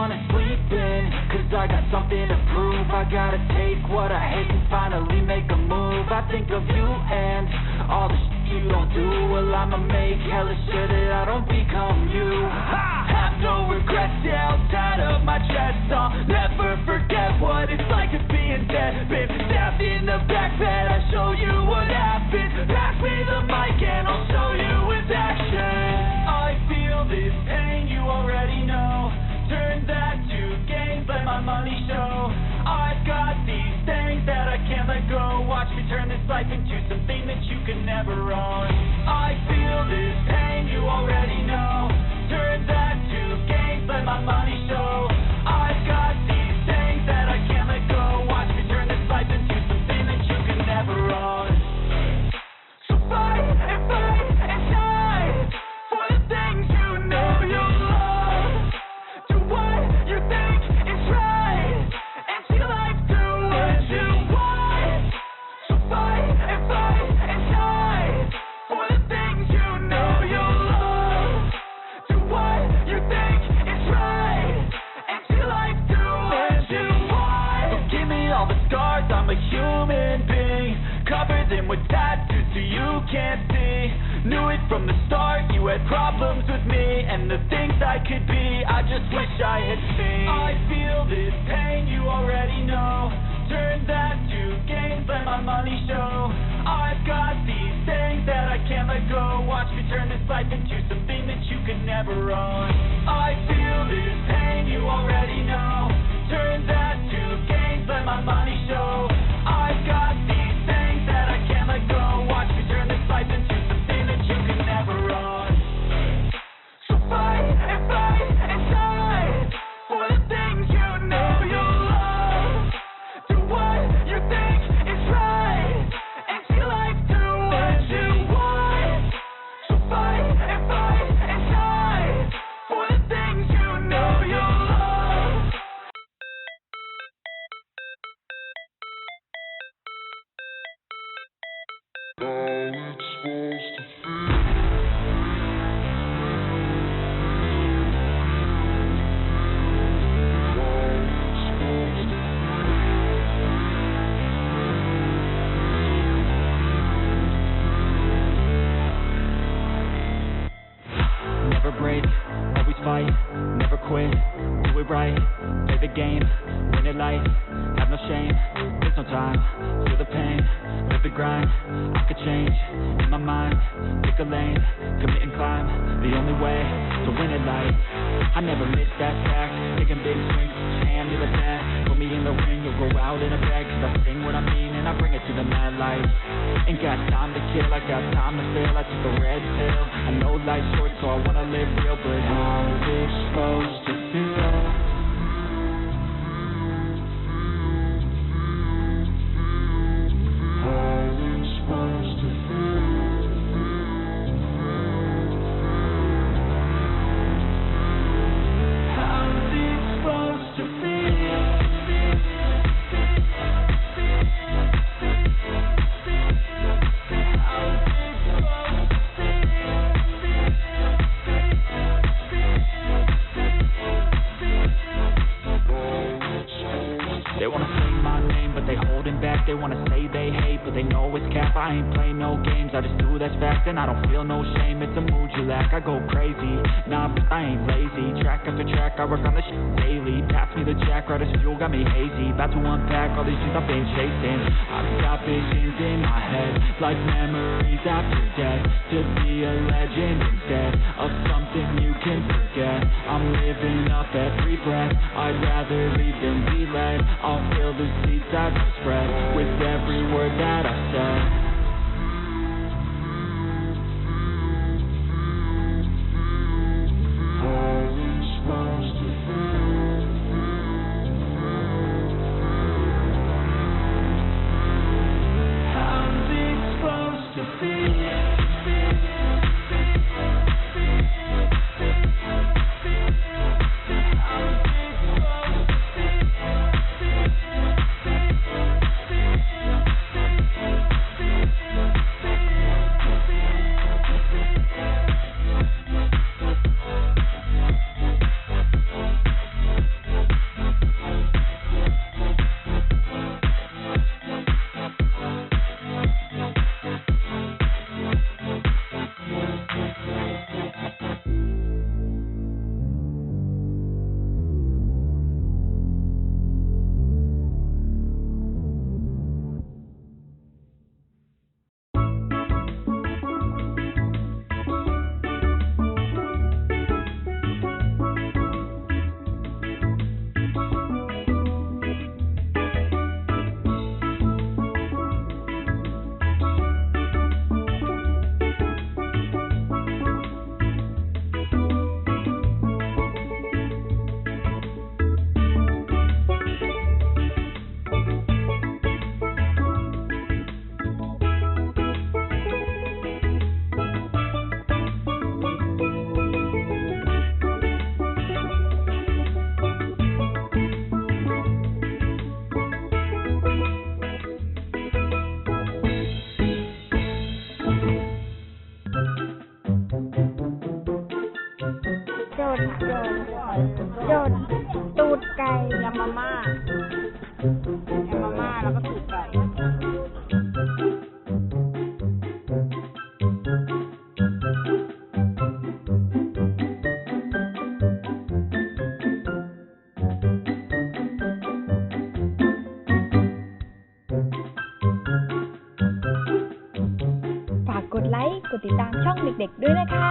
wanna sleep in, cause I got something to prove. I gotta take what I hate and finally make a move. I think of you and all the shit you don't do. Well, I'ma make hella sure that I don't become you. Have no regrets, yeah, I'll tie up my chest. I'll never forget what it's like to being dead. Been stabbed in the back bed, I'll show you what happened. Pass me the mic and I'll show you with action. I feel this pain, you already know. Turn that to gains, let my money show. I've got these things that I can't let go. Watch me turn this life into something that you can never own. I feel this pain, you already know. Turn that to gains, let my money show. I've got these things that I can't let go. Watch me turn this life into something that you can never own. So fight and fight and fight for the things you know you love. Do what you think is right and see life do what you want. So fight and fight and fight for the things you know you love. Do what you think is right and see life do what you want. Don't give me all the scars, I'm a human being. Cover them with tattoos so you can't see. Knew it from the start, you had problems with me and the things I could be, I just wish I had seen. I feel this pain, you already know. Turn that to gains, let my money show. I've got these things that I can't let go. Watch me turn this life into something that you could never own. I feel this pain, you already know. Turn that to gains, let my money show. I've got these things that I can't let go. Watch me turn this life into something that you can never own. So fight and fight and fight for the things you know you love. Do what you think is right and see life do what you want. So fight and fight and fight for the things you know you love. Never break, always fight, never quit, do it right, play the game, win it life, have no shame, there's no time, feel the pain, live the grind, I could change, in my mind, pick a lane, commit and climb, the only way to win it life, I never miss that fact, taking big swings, hand me the bat, put me in the ring, you'll go out in a bag, cause I sing what I mean and I bring it to the mad light, ain't got time to kill, I got time to feel, I took a red pill, I know life's short so I wanna live real, but how is it supposed to feel? They wanna say they hate, but they know it's cap. I ain't play no games, I just do that's fact. And I don't feel no shame, it's a mood you lack. I go crazy, nah, but I ain't lazy. Track after track, I work on this shit daily. Pass me the jack, right as fuel, got me hazy. About to unpack all these things I've been chasing. I've got visions in my head, like memories after death. To be a legend instead of something you can forget. I'm living up every breath, I'd rather lead than be led. I'll fill the seats I've spread with every word that I said. ตูดไก่ ยำมาม่าแล้วก็ตูดไก่ ฝากกดไลค์ กดติดตามช่องเด็กๆด้วยนะคะ